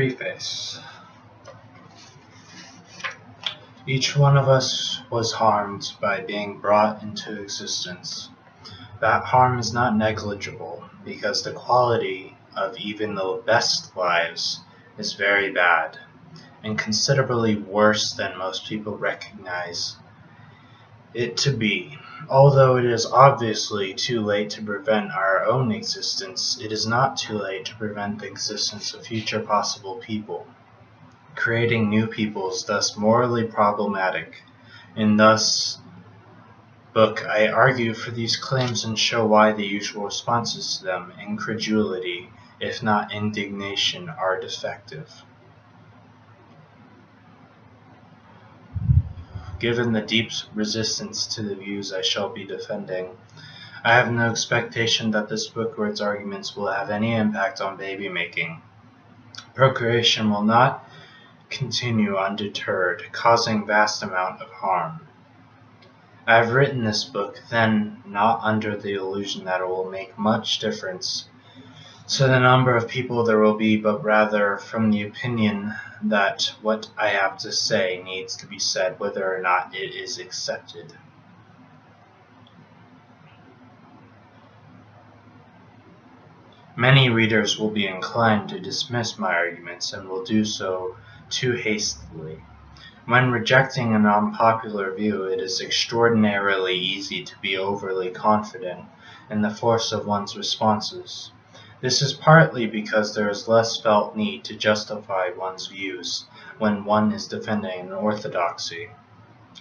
Preface. Each one of us was harmed by being brought into existence. That harm is not negligible, because the quality of even the best lives is very bad, and considerably worse than most people recognize it to be. Although it is obviously too late to prevent our own existence, it is not too late to prevent the existence of future possible people. Creating new people is thus morally problematic. In this book, I argue for these claims and show why the usual responses to them, incredulity, if not indignation, are defective. Given the deep resistance to the views I shall be defending, I have no expectation that this book or its arguments will have any impact on baby making. Procreation will not continue undeterred, causing vast amount of harm. I have written this book, then, not under the illusion that it will make much difference to the number of people there will be, but rather from the opinion that what I have to say needs to be said, whether or not it is accepted. Many readers will be inclined to dismiss my arguments and will do so too hastily. When rejecting an unpopular view, it is extraordinarily easy to be overly confident in the force of one's responses. This is partly because there is less felt need to justify one's views when one is defending an orthodoxy.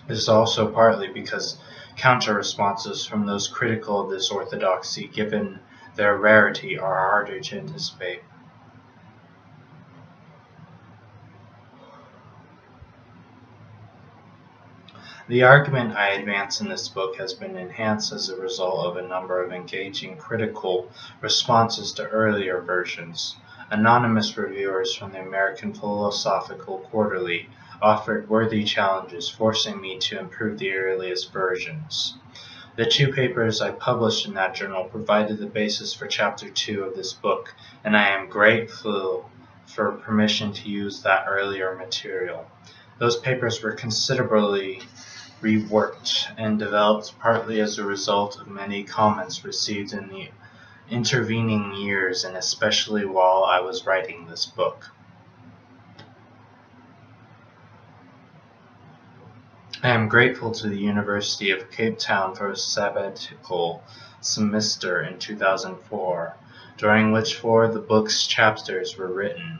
It is also partly because counter-responses from those critical of this orthodoxy, given their rarity, are harder to anticipate. The argument I advance in this book has been enhanced as a result of a number of engaging critical responses to earlier versions. Anonymous reviewers from the American Philosophical Quarterly offered worthy challenges, forcing me to improve the earliest versions. The 2 papers I published in that journal provided the basis for Chapter 2 of this book, and I am grateful for permission to use that earlier material. Those papers were considerably reworked and developed partly as a result of many comments received in the intervening years, and especially while I was writing this book. I am grateful to the University of Cape Town for a sabbatical semester in 2004, during which 4 of the book's chapters were written.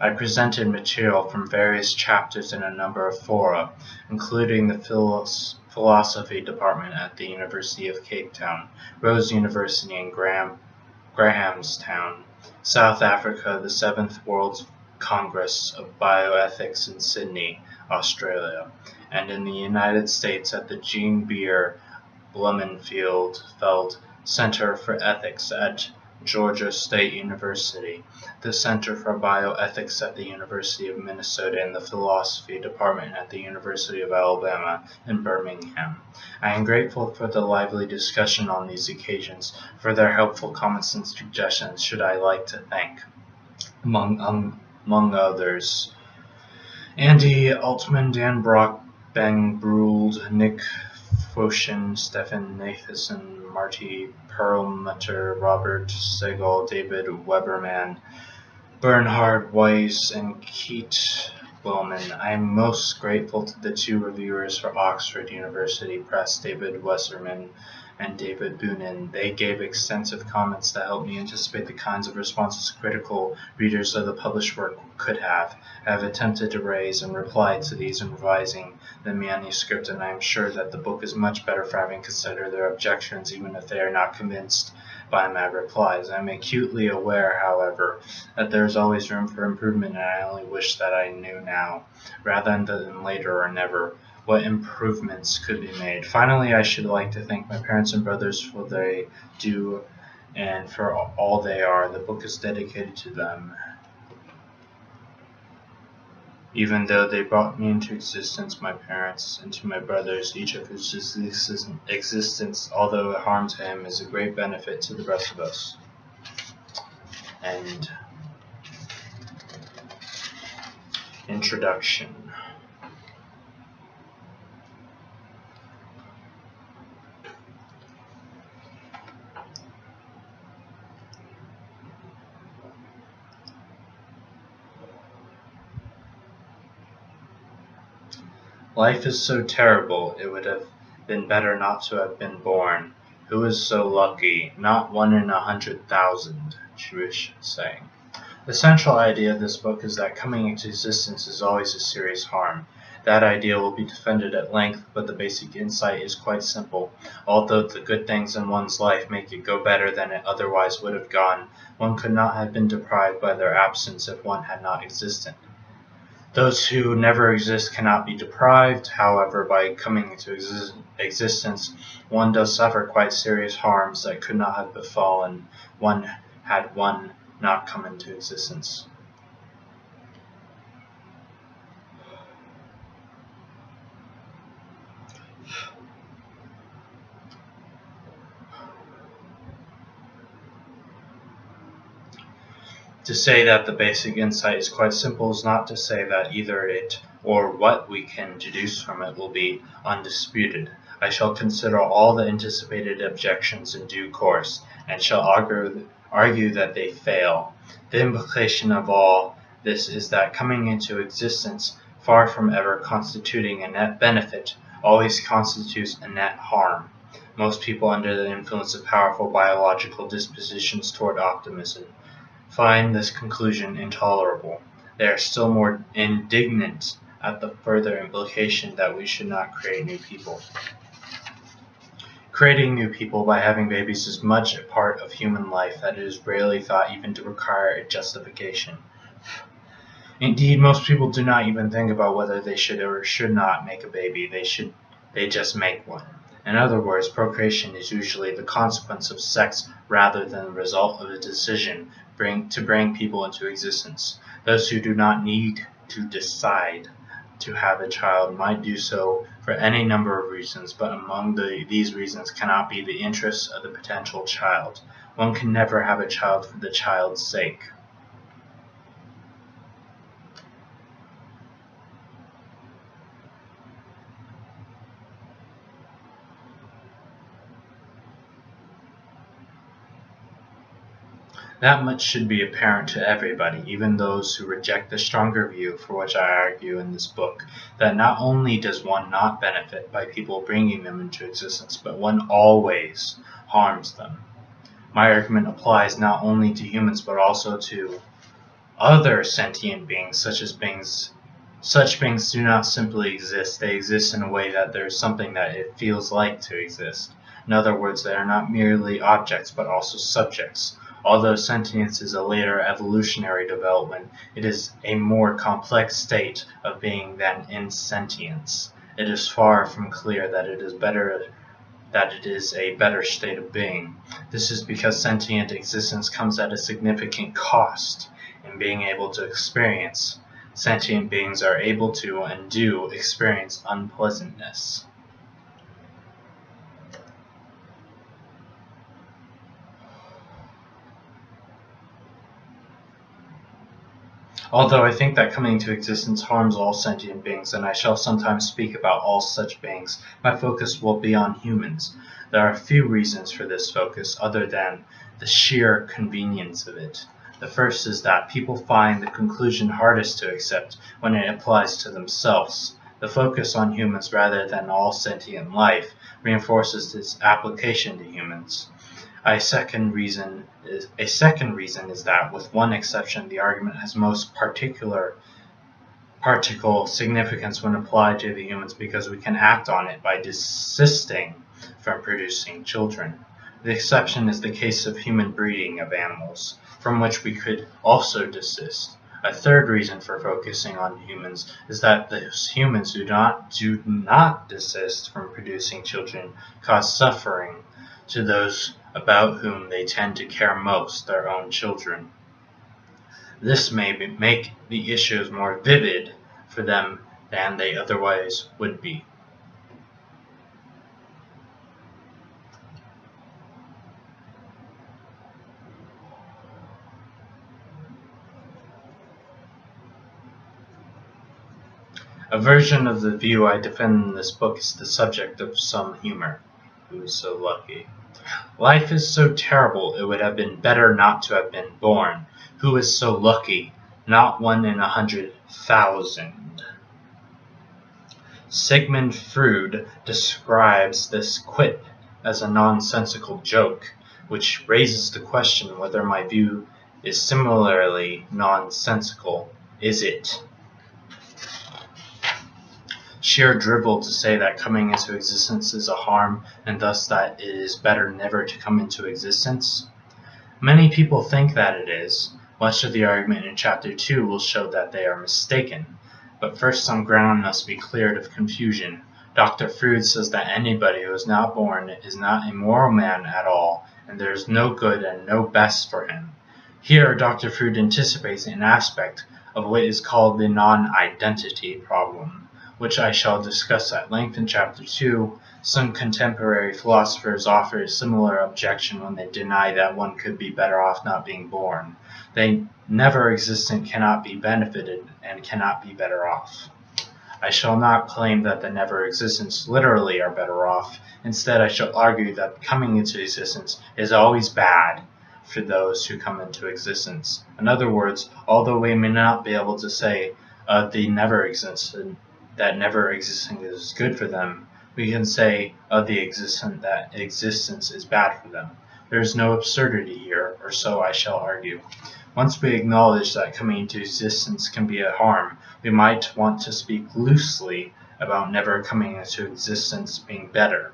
I presented material from various chapters in a number of fora, including the philosophy department at the University of Cape Town, Rose University in Grahamstown, South Africa, the 7th World Congress of Bioethics in Sydney, Australia, and in the United States at the Jean Beer Blumenfeld Center for Ethics at Georgia State University, the Center for Bioethics at the University of Minnesota, and the Philosophy Department at the University of Alabama in Birmingham. I am grateful for the lively discussion on these occasions, for their helpful comments and suggestions. Should I like to thank, among others, Andy Altman, Dan Brock, Ben Bruld, Nick Foshin, Stefan Nathanson, Marty Perlmutter, Robert Segal, David Weberman, Bernhard Weiss, and Keith Wellman. I am most grateful to the 2 reviewers for Oxford University Press, David Wesserman and David Boonin. They gave extensive comments that helped me anticipate the kinds of responses critical readers of the published work could have. I have attempted to raise and reply to these in revising the manuscript, and I am sure that the book is much better for having considered their objections, even if they are not convinced by my replies. I am acutely aware, however, that there is always room for improvement, and I only wish that I knew now, rather than later or never, what improvements could be made. Finally, I should like to thank my parents and brothers for what they do and for all they are. The book is dedicated to them. Even though they brought me into existence, my parents, and to my brothers, each of whose existence, although a harm to him, is a great benefit to the rest of us. And Introduction. Life is so terrible, it would have been better not to have been born. Who is so lucky? Not 1 in 100,000, Jewish saying. The central idea of this book is that coming into existence is always a serious harm. That idea will be defended at length, but the basic insight is quite simple. Although the good things in one's life make it go better than it otherwise would have gone, one could not have been deprived by their absence if one had not existed. Those who never exist cannot be deprived. However, by coming into existence, one does suffer quite serious harms that could not have befallen one had one not come into existence. To say that the basic insight is quite simple is not to say that either it or what we can deduce from it will be undisputed. I shall consider all the anticipated objections in due course, and shall argue that they fail. The implication of all this is that coming into existence, far from ever constituting a net benefit, always constitutes a net harm. Most people under the influence of powerful biological dispositions toward optimism find this conclusion intolerable. They are still more indignant at the further implication that we should not create new people. Creating new people by having babies is much a part of human life that it is rarely thought even to require a justification. Indeed, most people do not even think about whether they should or should not make a baby. They just make one. In other words, procreation is usually the consequence of sex rather than the result of a decision to bring people into existence. Those who do not need to decide to have a child might do so for any number of reasons, but among these reasons cannot be the interests of the potential child. One can never have a child for the child's sake. That much should be apparent to everybody, even those who reject the stronger view for which I argue in this book, that not only does one not benefit by people bringing them into existence, but one always harms them. My argument applies not only to humans, but also to other sentient beings, Such beings do not simply exist, they exist in a way that there is something that it feels like to exist. In other words, they are not merely objects, but also subjects. Although sentience is a later evolutionary development, it is a more complex state of being than insentience. It is far from clear that it is a better state of being. This is because sentient existence comes at a significant cost in being able to experience. Sentient beings are able to and do experience unpleasantness. Although I think that coming into existence harms all sentient beings, and I shall sometimes speak about all such beings, my focus will be on humans. There are few reasons for this focus other than the sheer convenience of it. The first is that people find the conclusion hardest to accept when it applies to themselves. The focus on humans rather than all sentient life reinforces this application to humans. A second reason is that, with one exception, the argument has most particular significance when applied to the humans because we can act on it by desisting from producing children. The exception is the case of human breeding of animals, from which we could also desist. A third reason for focusing on humans is that the humans who do not desist from producing children cause suffering to those about whom they tend to care most, their own children. This may make the issues more vivid for them than they otherwise would be. A version of the view I defend in this book is the subject of some humor. Who is so lucky? Life is so terrible, it would have been better not to have been born. Who is so lucky? Not 1 in 100,000. Sigmund Freud describes this quip as a nonsensical joke, which raises the question whether my view is similarly nonsensical. Is it? Sheer drivel to say that coming into existence is a harm, and thus that it is better never to come into existence? Many people think that it is. Much of the argument in Chapter 2 will show that they are mistaken. But first some ground must be cleared of confusion. Dr. Freud says that anybody who is not born is not a moral man at all, and there is no good and no best for him. Here Dr. Freud anticipates an aspect of what is called the non-identity problem, which I shall discuss at length in Chapter 2. Some contemporary philosophers offer a similar objection when they deny that one could be better off not being born. The never-existent cannot be benefited and cannot be better off. I shall not claim that the never-existents literally are better off. Instead, I shall argue that coming into existence is always bad for those who come into existence. In other words, although we may not be able to say the never-existent that never existing is good for them, we can say of the existent that existence is bad for them. There is no absurdity here, or so I shall argue. Once we acknowledge that coming into existence can be a harm, we might want to speak loosely about never coming into existence being better.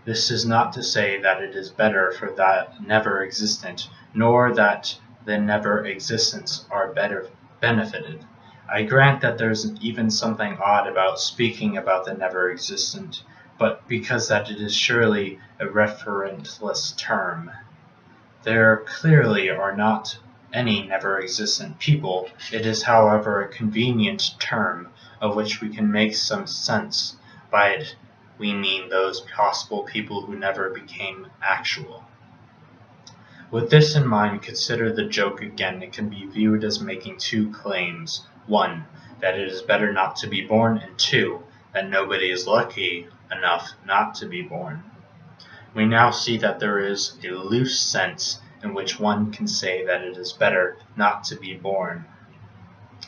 This is not to say that it is better for that never existent, nor that the never existents are better benefited. I grant that there's even something odd about speaking about the never-existent, but because that it is surely a referentless term. There clearly are not any never-existent people. It is, however, a convenient term, of which we can make some sense. By it we mean those possible people who never became actual. With this in mind, consider the joke again. It can be viewed as making two claims. 1, that it is better not to be born, and 2, that nobody is lucky enough not to be born. We now see that there is a loose sense in which one can say that it is better not to be born.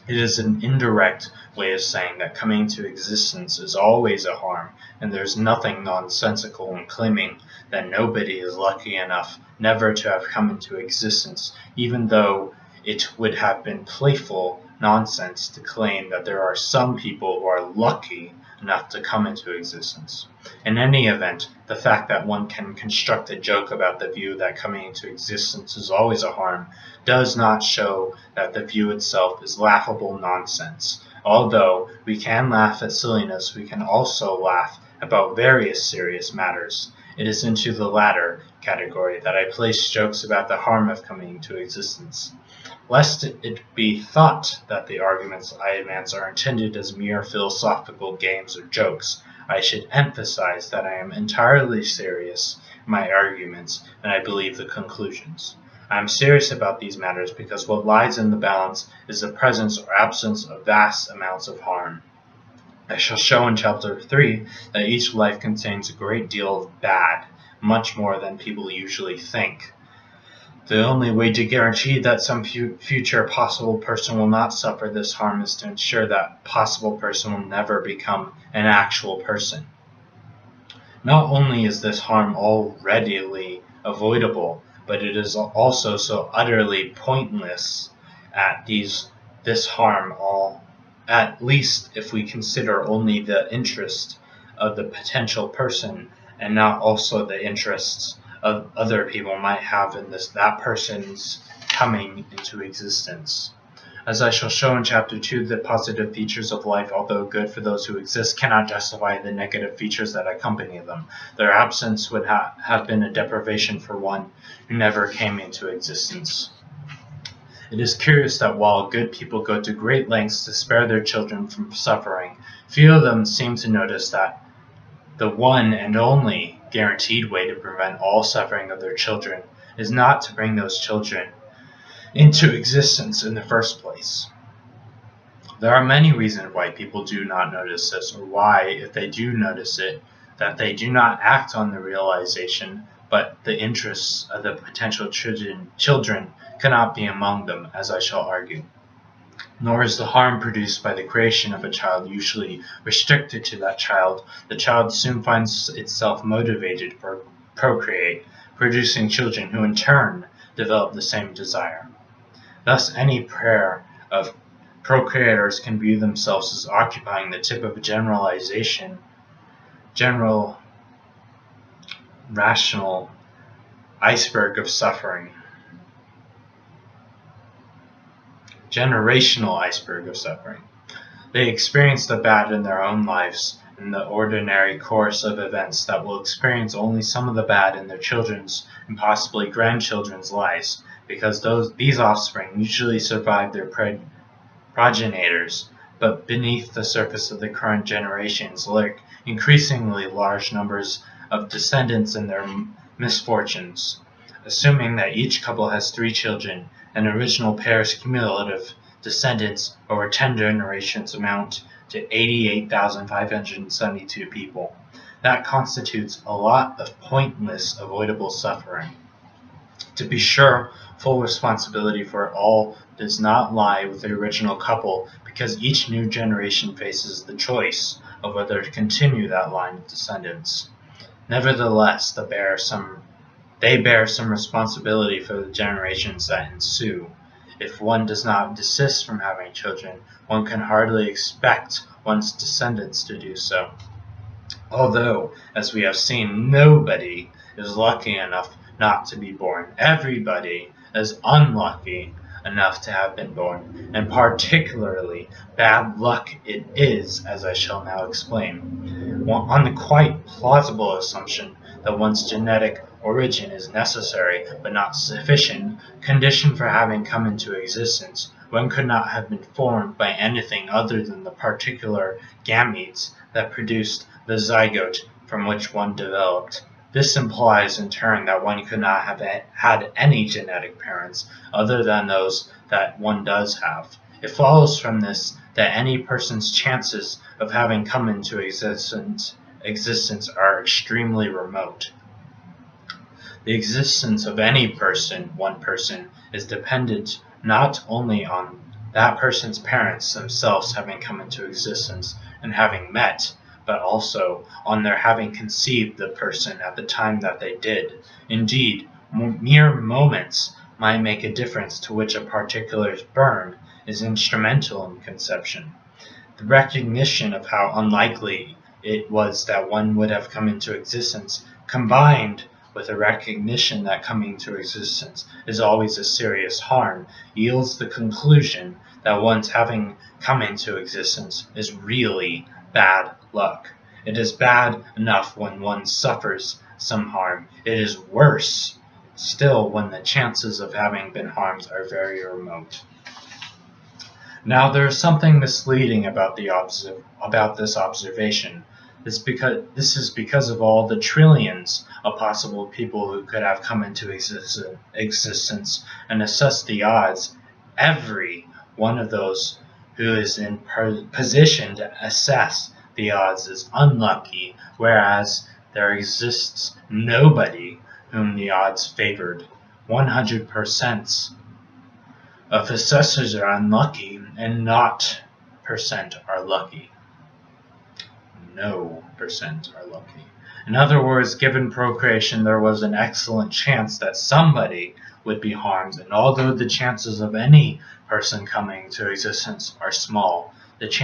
It is an indirect way of saying that coming to existence is always a harm, and there is nothing nonsensical in claiming that nobody is lucky enough never to have come into existence, even though it would have been playful nonsense to claim that there are some people who are lucky enough to come into existence. In any event, the fact that one can construct a joke about the view that coming into existence is always a harm does not show that the view itself is laughable nonsense. Although we can laugh at silliness, we can also laugh about various serious matters. It is into the latter category that I place jokes about the harm of coming into existence. Lest it be thought that the arguments I advance are intended as mere philosophical games or jokes, I should emphasize that I am entirely serious in my arguments, and I believe the conclusions. I am serious about these matters because what lies in the balance is the presence or absence of vast amounts of harm. I shall show in Chapter 3 that each life contains a great deal of bad, much more than people usually think. The only way to guarantee that some future possible person will not suffer this harm is to ensure that possible person will never become an actual person. Not only is this harm already avoidable, but it is also so utterly pointless this harm at least if we consider only the interest of the potential person and not also the interests of other people might have in that person's coming into existence. As I shall show in Chapter 2, the positive features of life, although good for those who exist, cannot justify the negative features that accompany them. Their absence would have been a deprivation for one who never came into existence. It is curious that while good people go to great lengths to spare their children from suffering, few of them seem to notice that the one and only guaranteed way to prevent all suffering of their children is not to bring those children into existence in the first place. There are many reasons why people do not notice this, or why, if they do notice it, that they do not act on the realization, but the interests of the potential children cannot be among them, as I shall argue. Nor is the harm produced by the creation of a child usually restricted to that child. The child soon finds itself motivated to procreate, producing children who in turn develop the same desire. Thus, any pair of procreators can view themselves as occupying the tip of a general rational iceberg of suffering. Generational iceberg of suffering. They experience the bad in their own lives in the ordinary course of events that will experience only some of the bad in their children's and possibly grandchildren's lives, because these offspring usually survive their progenitors, but beneath the surface of the current generations lurk increasingly large numbers of descendants in their misfortunes. Assuming that each couple has 3 children, an original pair's cumulative descendants over 10 generations amount to 88,572 people. That constitutes a lot of pointless, avoidable suffering. To be sure, full responsibility for all does not lie with the original couple, because each new generation faces the choice of whether to continue that line of descendants. Nevertheless, they bear some responsibility for the generations that ensue. If one does not desist from having children, one can hardly expect one's descendants to do so. Although, as we have seen, nobody is lucky enough not to be born. Everybody is unlucky enough to have been born, and particularly bad luck it is, as I shall now explain. On the quite plausible assumption that one's genetic origin is necessary but not sufficient condition for having come into existence, one could not have been formed by anything other than the particular gametes that produced the zygote from which one developed. This implies in turn that one could not have had any genetic parents other than those that one does have. It follows from this that any person's chances of having come into existence are extremely remote. The existence of any person, one person, is dependent not only on that person's parents themselves having come into existence and having met, but also on their having conceived the person at the time that they did. Indeed, mere moments might make a difference to which a particular sperm is instrumental in conception. The recognition of how unlikely it was that one would have come into existence, combined with a recognition that coming to existence is always a serious harm, yields the conclusion that one's having come into existence is really bad luck. It is bad enough when one suffers some harm. It is worse still when the chances of having been harmed are very remote. Now, there is something misleading about this observation. This is because of all the trillions of possible people who could have come into existence, and assess the odds. Every one of those who is in position to assess the odds is unlucky, whereas there exists nobody whom the odds favored. 100% of assessors are unlucky, and 0% are lucky. No percent are lucky. In other words, given procreation, there was an excellent chance that somebody would be harmed, and although the chances of any person coming to existence are small, the chance